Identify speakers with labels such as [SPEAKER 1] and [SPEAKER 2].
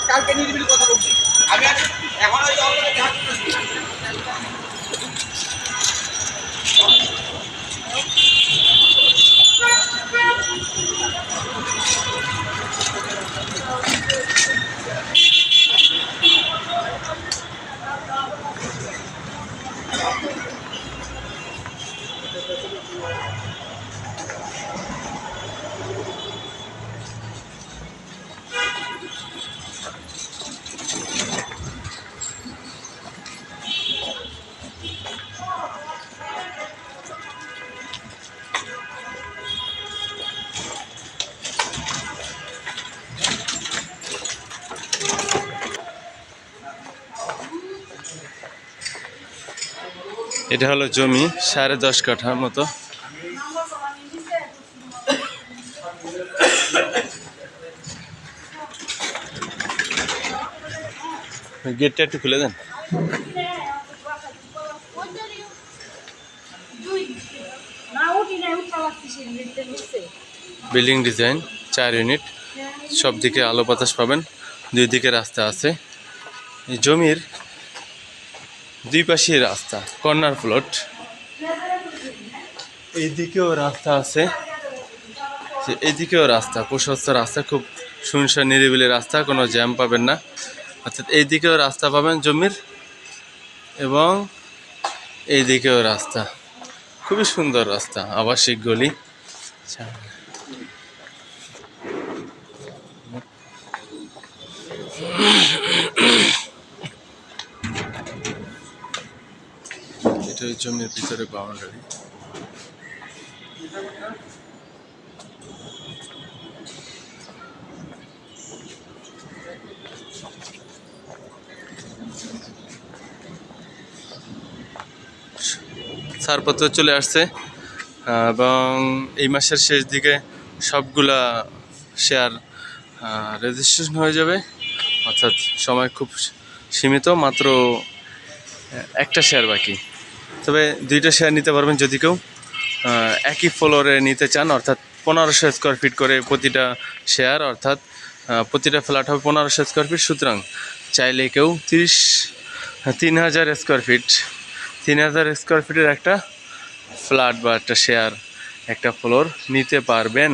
[SPEAKER 1] কালকে নিরিবিলি কথা বলছি আমি এখন ওই
[SPEAKER 2] এটা হলো জমি 10.5 কাঠা মতো। গেটটা একটু খুলে দেন। বিল্ডিং ডিজাইন 4 ইউনিট, সব দিকে আলো বাতাস পাবেন, 2 দিকে রাস্তা আছে। এই জমির 2 পাশেই রাস্তা, কর্নার প্লট। এইদিকেও রাস্তা আছে, এইদিকেও রাস্তা, প্রশস্ত রাস্তা, খুব শুনশান নিরিবিলি রাস্তা, কোনো জ্যাম পাবেন না। অর্থাৎ এইদিকেও রাস্তা পাবেন জমির, এবং এইদিকেও রাস্তা, খুবই সুন্দর রাস্তা, আবাসিক গলি। এটা জমির ভিতরে বাউন্ডারি। ছাড়পত্র চলে আসছে, এবং এই মাসের শেষ দিকে সবগুলা শেয়ার রেজিস্ট্রেশন হয়ে যাবে। অর্থাৎ সময় খুব সীমিত, মাত্র একটা শেয়ার বাকি। তবে 2টা শেয়ার নিতে পারবেন যদি কেউ একই ফ্লোরে নিতে চান, অর্থাৎ 1500 স্কোয়ার ফিট করে প্রতিটা শেয়ার, অর্থাৎ প্রতিটা ফ্ল্যাট হবে 1500 স্কোয়ার ফিট। সুতরাং চাইলে কেউ 3000 স্কোয়ার ফিট, 3000 স্কোয়ার ফিটের একটা ফ্ল্যাট বা একটা শেয়ার, একটা ফ্লোর নিতে পারবেন।